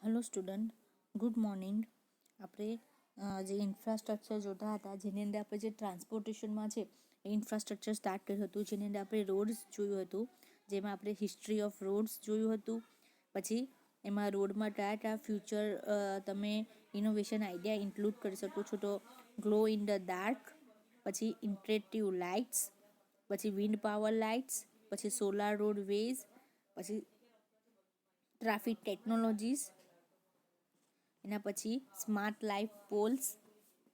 Hello student, good morning. આપણે જે infrastructure જોતા હતા, જેની અંદર આપણે જે ટ્રાન્સપોર્ટેશનમાં છે એ ઇન્ફ્રાસ્ટ્રક્ચર સ્ટાર્ટ કર્યું હતું, જેની અંદર આપણે રોડ્સ જોયું હતું, જેમાં આપણે હિસ્ટ્રી ઓફ રોડ્સ જોયું હતું. પછી એમાં રોડમાં કયા ફ્યુચર તમે ઇનોવેશન આઈડિયા ઇન્ક્લુડ કરી શકો છો, તો ગ્લો ઇન ધ ડાર્ક, પછી ઇન્ટરેક્ટિવ લાઇટ્સ, પછી વિન્ડ પાવર લાઇટ્સ, પછી સોલાર રોડ વેઝ, પછી ટ્રાફિક ટેકનોલોજીસ, એના પછી સ્માર્ટ લાઈફ પોલ્સ.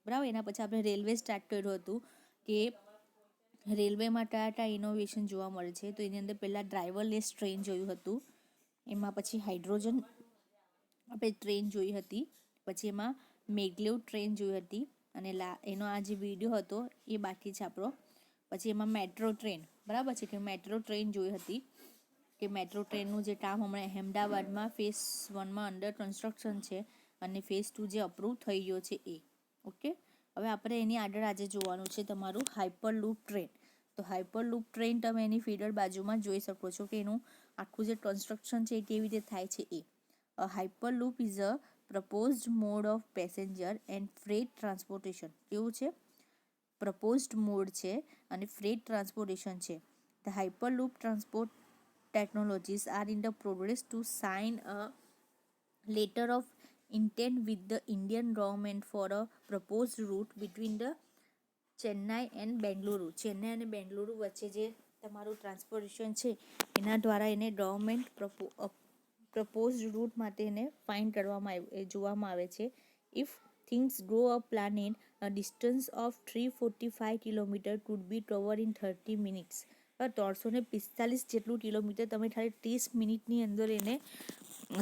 બરાબર. એના પછી આપણે રેલવે સ્ટાર્ટ કર્યું હતું કે રેલવેમાં કયા ઇનોવેશન જોવા મળે છે, તો એની અંદર પહેલાં ડ્રાઈવરલેસ ટ્રેન જોયું હતું. એમાં પછી હાઇડ્રોજન આપણે ટ્રેન જોઈ હતી. પછી એમાં મેગ્લેવ ટ્રેન જોઈ હતી, અને એનો આ જે વિડીયો હતો એ બાકી છે આપણો. પછી એમાં મેટ્રો ટ્રેન, બરાબર છે, કે મેટ્રો ટ્રેન જોઈ હતી, કે મેટ્રો ટ્રેનનું જે કામ હમણાં અહેમદાબાદમાં ફેઝ 1માં અંડર કન્સ્ટ્રક્શન છે, અને ફેઝ 2 જે અપ્રૂવ થઈ ગયો છે એ. ઓકે. હવે આપણે એની આગળ આજે જોવાનું છે તમારું હાઇપર લૂપ ટ્રેન. તો હાઇપર લૂપ ટ્રેન તમે એની ફીડર બાજુમાં જોઈ શકો છો કે એનું આખું જે કન્સ્ટ્રક્શન છે એ કેવી રીતે થાય છે એ. Hyperloop is a proposed mode of passenger and freight transportation. કેવું છે? પ્રપોઝડ મોડ છે અને ફ્રેટ ટ્રાન્સપોર્ટેશન છે. The hyperloop transport technologies are in the progress to sign a letter of intent with the Indian government for a proposed route between the Chennai and Bengaluru. Chennai અને બેંગલુરુ વચ્ચે જે તમારું transportation છે એના દ્વારા એને ગવર્મેન્ટ પ્રપોઝડ રૂટ માટે એને ફાઇન કરવામાં જોવામાં આવે છે. If things go a planned, a distance of 345 kilometre could be covered in 30 minutes. 345 જેટલું કિલોમીટર તમે ખાલી 30 મિનિટની અંદર એને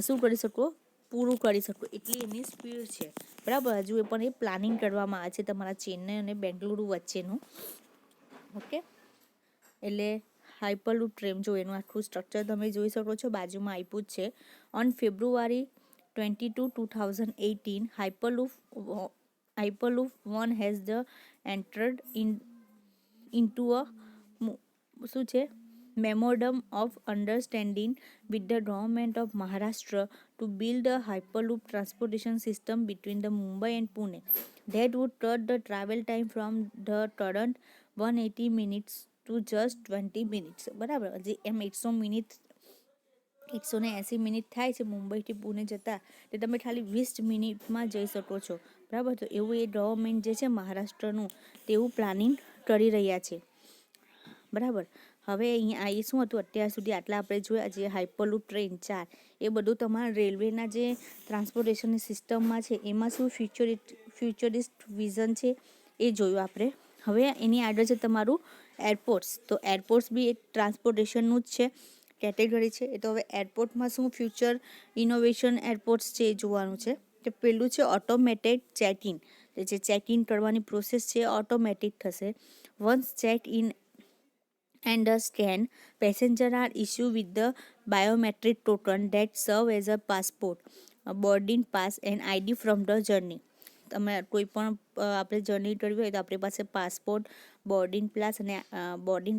શું કરી શકો? પૂરું કરી શકો, એટલી એની સ્પીડ છે. બરાબર. હજુ એ પણ એ પ્લાનિંગ કરવામાં આવે છે તમારા ચેન્નઈ અને બેંગલુરુ વચ્ચેનું. ઓકે. એટલે હાઇપરલૂપ ટ્રેન જો એનું આખું સ્ટ્રક્ચર તમે જોઈ શકો છો, બાજુમાં આપ્યું જ છે. On February 22, 2018, હાઇપરલૂપ 1 has the entered into a શું છે મેમોરન્ડમ of understanding with the government of Maharashtra to build a hyperloop transportation system between the Mumbai and Pune that would cut the travel time from the current 180 minutes to just 20 minutes. બરાબર. જે એમ 180 minute થાય છે મુંબઈથી પુણે જતા, તે તમે ખાલી 20 મિનિટમાં જઈ શકો છો. બરાબર. તો એવું એ ગવર્મેન્ટ જે છે મહારાષ્ટ્રનું તેવું પ્લાનિંગ કરી રહ્યા છે. બરાબર. હવે અહીંયા એ શું હતું અત્યાર સુધી આટલા આપણે જોયા, જે હાઇપરલૂપ ટ્રેન 4, એ બધું તમારા રેલવેના જે ટ્રાન્સપોર્ટેશનની સિસ્ટમમાં છે એમાં શું ફ્યુચરિસ્ટ વિઝન છે એ જોયું આપણે. હવે એની આગળ છે તમારું એરપોર્ટ્સ. તો એરપોર્ટ્સ બી એક ટ્રાન્સપોર્ટેશનનું જ છે, કેટેગરી છે. એ તો હવે એરપોર્ટમાં શું ફ્યુચર ઇનોવેશન એરપોર્ટ્સ છે એ જોવાનું છે. કે પહેલું છે ઓટોમેટેડ ચેક ઇન. જે ચેક ઇન કરવાની પ્રોસેસ છે એ ઓટોમેટિક થશે. Once check in and a scan, passengers are issued with the biometric token that serve as a passport, a boarding pass and ID from the journey. તમે કોઈ પણ આપણે journey કરવી હોય તો આપણી પાસે પાસપોર્ટ, બોર્ડિંગ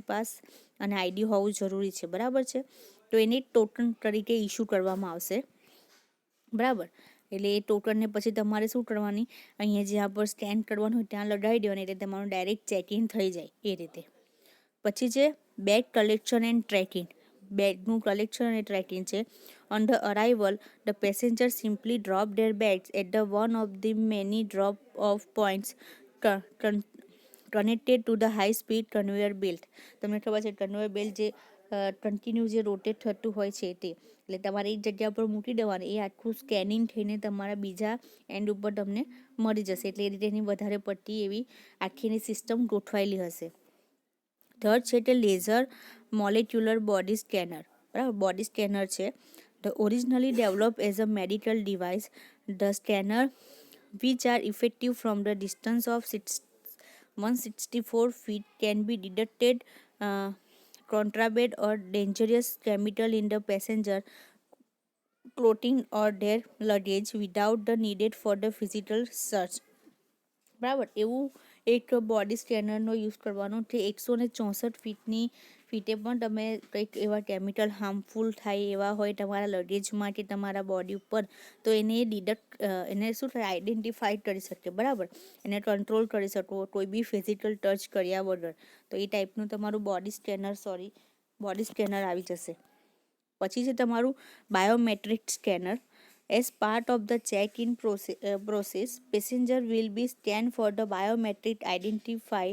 પાસ અને આઈડી હોવું જરૂરી છે. બરાબર છે. તો એને ટોકન તરીકે ઇસ્યુ કરવામાં આવશે. બરાબર. એટલે એ ટોકનને પછી તમારે શું કરવાની, અહીંયા જ્યાં પર સ્કેન કરવાનું હોય ત્યાં લગાવી દેવાની, એટલે તમારું ડાયરેક્ટ ચેક ઇન થઈ જાય એ રીતે. પછી છે બેગ કલેક્શન એન્ડ ટ્રેકિંગ. બેગનું કલેક્શન અને ટ્રેકિંગ છે. On the arrival, the passenger simply drop their bags at the one of the many drop off points connected to the high speed conveyor belt. તમને ખબર છે conveyor belt જે continue જે rotate થતું હોય છે તે, એટલે તમારે એક જગ્યા પર મૂકી દેવાનું, એ આખું સ્કેનિંગ થઈને તમારા બીજા એન્ડ ઉપર તમને મળી જશે. એટલે એ રીતે એની વધારે પડતી એવી આખીની સિસ્ટમ ગોઠવાયેલી હશે. થર્ડ છે તે લેઝર મોલેક્યુલર બોડી સ્કેનર. બરાબર. બોડી સ્કેનર છે. The originally develop as a medical device, the scanner which are effective from the distance of 164 feet can be detected contraband or dangerous chemical in the passenger clothing or their luggage without the needed for the physical search. બરાબર. એવું એક body સ્કેનરનો use કરવાનો છે. 164 ફીટની ફીટે પણ તમે કંઈક એવા chemical harmful થાય એવા હોય તમારા લગેજમાં કે તમારા બોડી ઉપર, તો એને એને શું થાય, આઈડેન્ટિફાઈ કરી શકે, બરાબર, એને કંટ્રોલ કરી શકો કોઈ બી ફિઝિકલ ટચ કર્યા વગર. તો એ ટાઈપનું તમારું બોડી સ્કેનર આવી જશે. પછી છે તમારું biometric scanner. As part of the check-in process, passenger will be scanned for the biometric identify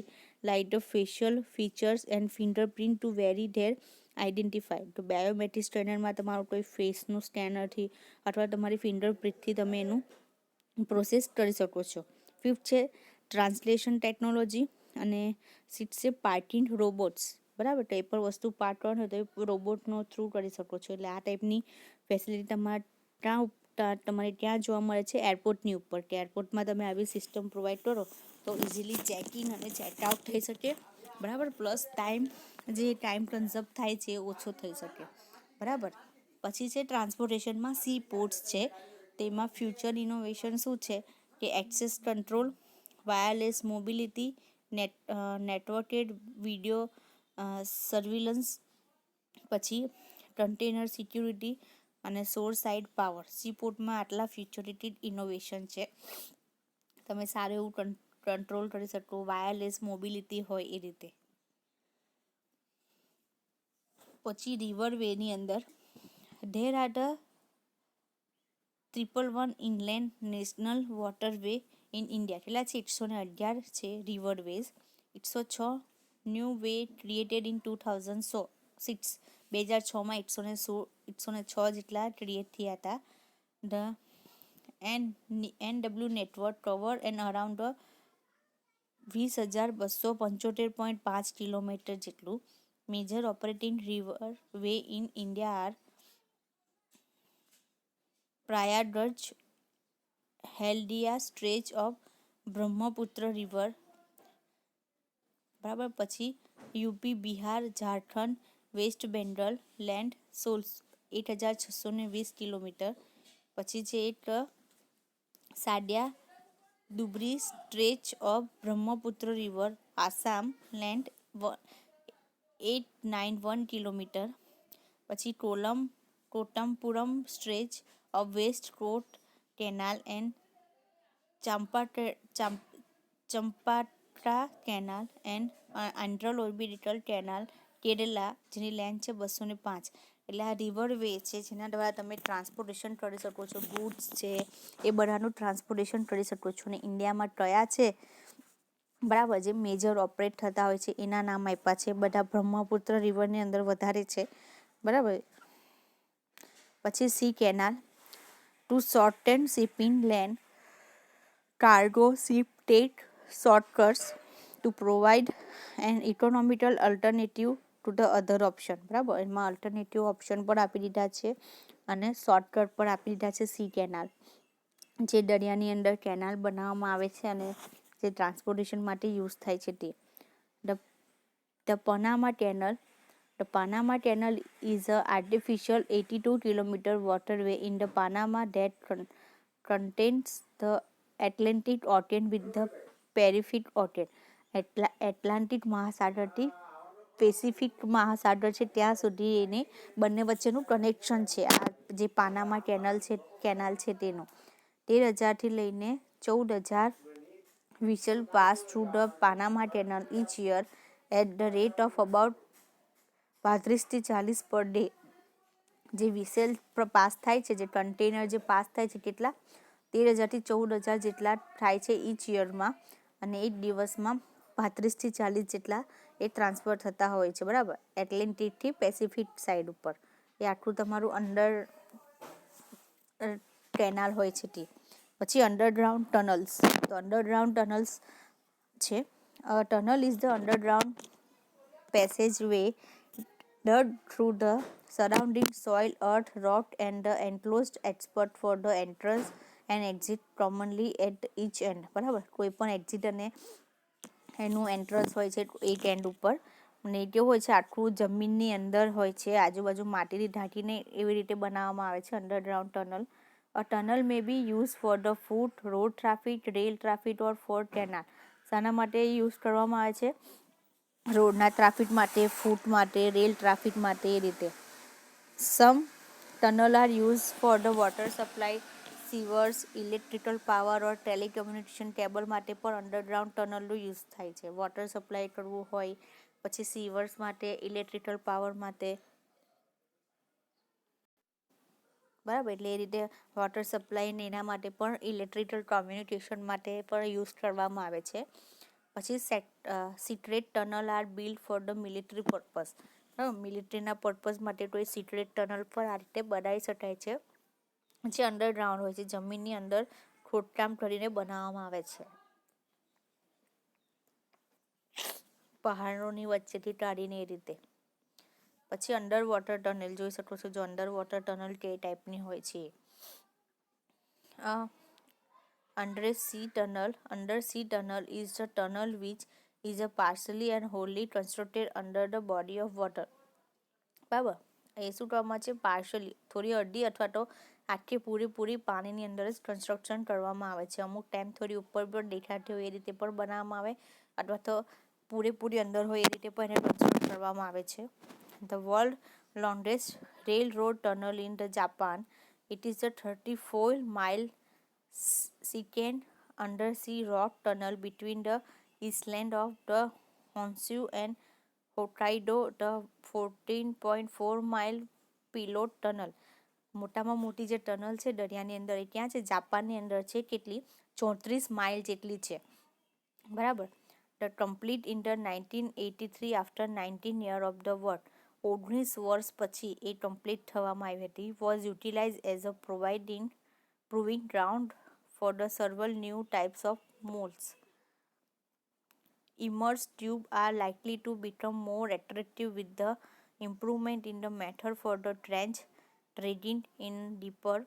like the facial features and fingerprint to vary their identify. તો બાયોમેટ્રિક સ્કેનરમાં તમારું કોઈ ફેસનું સ્કેનરથી અથવા તમારી ફિંગરપ્રિન્ટથી તમે એનું પ્રોસેસ કરી શકો છો. 5th છે ટ્રાન્સલેશન ટેકનોલોજી, અને 6th છે પાર્કિંગ રોબોટ્સ, બરાબર. તો એ પણ વસ્તુ પાર્ટ 1 હોય તો એ રોબોટનો થ્રુ કરી શકો છો. એટલે આ ટાઈપની ફેસિલિટી તમારે ત્યાં જોવા મળે છે એરપોર્ટની ઉપર, કે એરપોર્ટમાં તમે આવી સિસ્ટમ પ્રોવાઈડ કરો તો ઇઝીલી ચેક ઇન અને ચેકઆઉટ થઈ શકે, બરાબર. પ્લસ ટાઈમ કન્ઝર્વ થાય છે એ ઓછો થઈ શકે, બરાબર. પછી છે ટ્રાન્સપોર્ટેશનમાં સી પોર્ટ્સ છે. તેમાં ફ્યુચર ઇનોવેશન શું છે કે access control, wireless mobility, networked video surveillance, પછી કન્ટેનર સિક્યુરિટી અને સોર સાઇડ પાવર. સીપોર્ટમાં આટલા ફ્યુચરિસ્ટિક ઇનોવેશન છે. તમે સારું એવું કંટ્રોલ કરી શકો, વાયરલેસ મોબિલિટી હોય એ રીતે. પછી રિવર વેની અંદર there are the 111 inland national waterway in India. કેટલા છે? 111 છે river ways. 106 new way created in 2006. 2006માં 106 જેટલા ક્રિએટ થયા હતા. The NW network cover and around 20,275.5 kilometre જેટલું. Major operating river way in India are Prayagraj, Haldia stretch of Brahmaputra river, બરાબર. પછી UP, Bihar, Jharkhand, West Bengal land 8,620 kilometre. પછી છે એક Sadiya Dhubri stretch of Brahmaputra river, Assam land 891 kilometre. પછી Kottapuram stretch of west coast canal and Champakara canal and Andhra orbital canal Kerala, જેની length છે 205. એટલે આ રિવર વે છે જેના દ્વારા તમે ટ્રાન્સપોર્ટેશન કરી શકો છો, ગુડ્સ છે એ બધાનું ટ્રાન્સપોર્ટેશન કરી શકો છો. અને ઇન્ડિયામાં કયા છે, બરાબર, જે મેજર ઓપરેટ થતા હોય છે એના નામ આપ્યા છે. બધા બ્રહ્મપુત્ર રિવરની અંદર વધારે છે, બરાબર. પછી sea canal to shorten shipping lane cargo ship take shortcuts to provide an economical alternative to the other option, બરાબર. એમાં અલ્ટરનેટિવ ઓપ્શન પણ આપી દીધા છે અને શોર્ટકટ પણ આપી દીધા છે. સી કેનાલ જે દરિયાની અંદર કેનાલ બનાવવામાં આવે છે અને જે ટ્રાન્સપોર્ટેશન માટે યુઝ થાય છે તે. The Panama canal. The Panama Canal is an artificial 82 kilometer waterway in the Panama that contains the Atlantic Ocean with the Pacific Ocean. Atlantic મહાસાગરથી પેસિફિક મહાસાગર છે ત્યાં સુધી એને બંને વચ્ચેનું કનેક્શન છે. આ જે પાનામા કેનાલ છે તેનું 13,000થી લઈને 14,000 vessels pass through the Panama Canal each year at the rate of about 35 થી 40 પર ડે. જે વિસેલ પાસ થાય છે, જે કન્ટેનર જે પાસ થાય છે, કેટલા 13,000થી 14,000 જેટલા થાય છે ઈચ યરમાં, અને એક દિવસમાં 35 થી 40 જેટલા એ ટ્રાન્સફર થતા હોય છે, બરાબર. એટલાન્ટિકથી પેસિફિક સાઈડ ઉપર એ આખું તમારું અંડર કેનાલ હોય છે તે. પછી અંડરગ્રાઉન્ડ ટનલ્સ. તો અંડરગ્રાઉન્ડ ટનલ્સ છે. Tunnel is the underground passage way dug through the surrounding soil, earth, rock and the enclosed expert for the entrance and exit commonly at each end, બરાબર. કોઈ પણ એક્ઝિટ અને એનું એન્ટ્રન્સ હોય છે એક એન્ડ ઉપર, અને એ કેવું હોય છે આખું જમીનની અંદર હોય છે, આજુબાજુ માટીથી ઢાંકીને એવી રીતે બનાવવામાં આવે છે underground tunnel. A tunnel may be use for the foot, road traffic, rail traffic or for canal. શાના માટે યુઝ કરવામાં આવે છે? રોડના ટ્રાફિક માટે, ફૂટ માટે, રેલ ટ્રાફિક માટે, એ રીતે. Some tunnel are use for the water supply, sewers, electrical power or telecommunication cable માટે પણ અંડરગ્રાઉન્ડ ટનલનો યુઝ થાય છે. વોટર સપ્લાય કરવું હોય, પછી સીવર્સ માટે, ઇલેક્ટ્રિકલ પાવર માટે, બરાબર. એટલે એ રીતે વોટર સપ્લાય ને એના માટે પણ ઇલેક્ટ્રિકલ કમ્યુનિકેશન માટે પણ યુઝ કરવામાં આવે છે. પછી secret tunnel are build for the military purpose. મિલિટરીના પર્પઝ માટે કોઈ સિક્રેટ ટનલ પણ આ રીતે બનાવી શકાય છે, જે અંડરગ્રાઉન્ડ હોય છે, જમીનની અંદર ખોદકામ કરીને બનાવવામાં આવે છે, પહાડોની વચ્ચેથી કાઢીને એ રીતે. પછી અંડર વોટર ટનલ જોઈ શકો છો, જો અંડર વોટર ટનલ કે ટાઈપની હોય છે. Under sea tunnel is the tunnel which is a partially and wholly constructed under the body of water. બરાબર. એ શું કહેવામાં છે? પાર્શલી, થોડી અડધી અથવા તો આખી પૂરેપૂરી પાણીની અંદર જ કન્સ્ટ્રક્શન કરવામાં આવે છે. અમુક ટાઈમ થોડી ઉપર પણ દેખાતી હોય એ રીતે પણ બનાવવામાં આવે, અથવા તો પૂરેપૂરી અંદર હોય એ રીતે પણ એને કન્સ્ટ્રક્ટ કરવામાં આવે છે. The world longest railroad tunnel in the Japan. It is a 34-mile second undersea rock tunnel between the island of the Honshu and Hokkaido. The 14.4-mile pilot tunnel. મોટામાં મોટી જે ટનલ છે દરિયાની અંદર, એ ક્યાં છે? જાપાનની અંદર છે. કેટલી? 34 માઇલ જેટલી છે. બરાબર. The complete in the 1983 after 19 year of the war. 19 વર્ષ પછી એ કમ્પ્લીટ થવામાં આવી હતી. Was utilize as a proving ground for the several new types of molds. Immersed tubes are likely to become more attractive with the improvement in the method for the trench dredging in deeper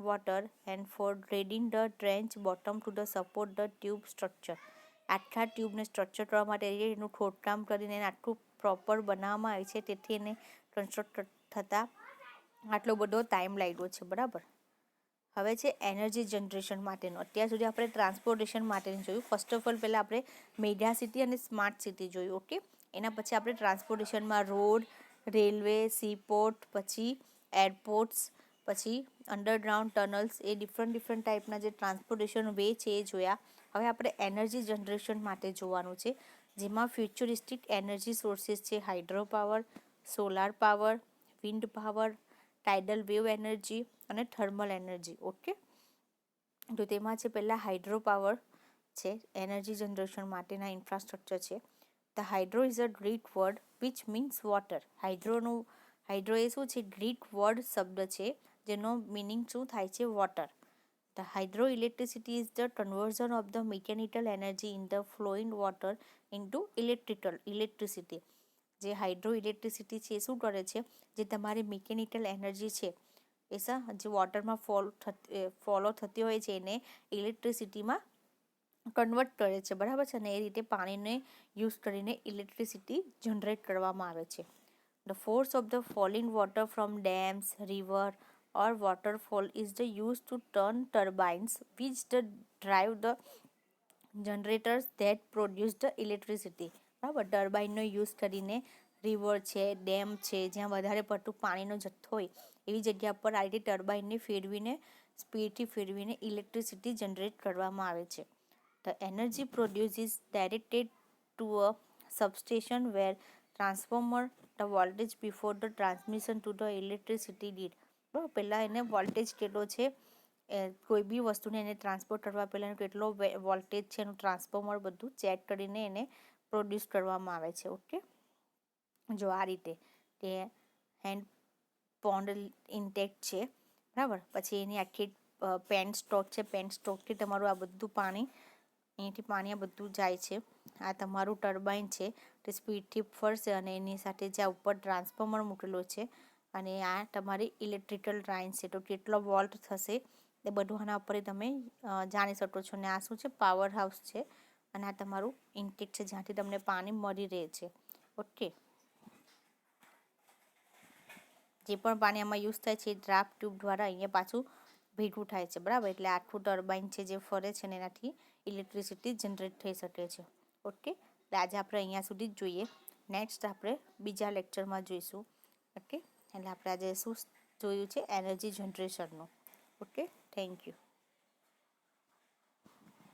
water and for dredging the trench bottom to the support the tube structure. આખા ટ્યુબને structure કરવા માટે એનું ખોદકામ કરીને એને આટલું proper બનાવવામાં આવે છે, તેથી એને કન્સ્ટ્રક્ટ થતાં આટલો બધો ટાઈમ લાગ્યો છે. બરાબર. હવે છે એનર્જી જનરેશન માટેનું. અત્યાર સુધી આપણે ટ્રાન્સપોર્ટેશન માટેનું જોયું. ફર્સ્ટ ઓફ ઓલ પહેલાં આપણે મેગા સિટી અને સ્માર્ટ સિટી જોયું. ઓકે. એના પછી આપણે ટ્રાન્સપોર્ટેશનમાં રોડ, રેલવે, સીપોર્ટ, પછી એરપોર્ટ્સ, પછી અંડરગ્રાઉન્ડ ટનલ્સ, એ ડિફરન્ટ ટાઈપના જે ટ્રાન્સપોર્ટેશન વે છે એ જોયા. હવે આપણે એનર્જી જનરેશન માટે જોવાનું છે, જેમાં ફ્યુચરિસ્ટિક એનર્જી સોર્સિસ છે hydro power, solar power, wind power, tidal wave energy અને થર્મલ એનર્જી. ઓકે. તો તેમાં છે પહેલાં હાઇડ્રો પાવર છે, એનર્જી જનરેશન માટેના ઇન્ફ્રાસ્ટ્રક્ચર છે. The hydro is a Greek word which means water. Hydro એ શું છે? ગ્રીક વર્ડ શબ્દ છે જેનો મિનિંગ શું થાય છે? Water. The hydroelectricity is the conversion of the mechanical energy in the flowing water into electricity. જે હાઇડ્રો ઇલેક્ટ્રિસિટી છે એ શું કરે છે? જે તમારી મિકેનિકલ એનર્જી છે એ જે વોટરમાં ફોલો થતી હોય છે એને ઇલેક્ટ્રિસિટીમાં કન્વર્ટ કરે છે. બરાબર છે ને? એ રીતે પાણીને યુઝ કરીને ઇલેક્ટ્રિસિટી જનરેટ કરવામાં આવે છે. The force of the falling water from dams, river or waterfall is the used to turn turbines which drive the generators that produce the electricity. બરાબર. ટર્બાઇનનો યુઝ કરીને રિવર છે, ડેમ છે, જ્યાં વધારે પડતું પાણીનો જથ્થો હોય એવી જગ્યા પર આ રીતે ટર્બાઇનને સ્પીડથી ફેરવીને ઇલેક્ટ્રિસિટી જનરેટ કરવામાં આવે છે. The energy produced is directed to a substation where transformer the voltage before the transmission to the electricity grid. બરાબર. પહેલાં એને વોલ્ટેજ કેટલો છે, કોઈ બી વસ્તુને એને ટ્રાન્સપોર્ટ કરવા પહેલાં કેટલો વોલ્ટેજ છે એનું ટ્રાન્સફોર્મર બધું ચેક કરીને એને પ્રોડ્યુસ કરવામાં આવે છે. ઓકે. જો આ રીતે તે હેન્ડ પોન્ડ ઇન્ટેક છે. બરાબર. પછી એની આખી પેન સ્ટોક છે. પેન સ્ટોકથી તમારું આ બધું પાણી, અહીંયાથી પાણી આ બધું જાય છે. આ તમારું ટર્બાઇન છે, તે સ્પીડથી ફરશે અને એની સાથે જ્યાં ઉપર ટ્રાન્સફોર્મર મૂકેલો છે અને આ તમારી ઇલેક્ટ્રિકલ લાઇન છે, તો કેટલો વોલ્ટ થશે એ બધું આના ઉપર તમે જાણી શકો છો. અને આ શું છે? પાવર હાઉસ છે અને આ તમારું ઇન્ટેક છે જ્યાંથી તમને પાણી મળી રહે છે. ઓકે. જે પણ પાણી આમાં યુઝ થાય છે એ ડ્રાફ્ટ ટ્યુબ દ્વારા અહીંયા પાછું ભેગું થાય છે. બરાબર. એટલે આખું ટર્બાઇન છે જે ફરે છે ને એનાથી ઇલેક્ટ્રિસિટી જનરેટ થઈ શકે છે. ઓકે. એટલે આજે આપણે અહીંયા સુધી જ જોઈએ. નેક્સ્ટ આપણે બીજા લેક્ચરમાં જોઈશું. ઓકે, એટલે આપણે આજે શું જોયું છે, એનર્જી જનરેશનનું. Okay, thank you.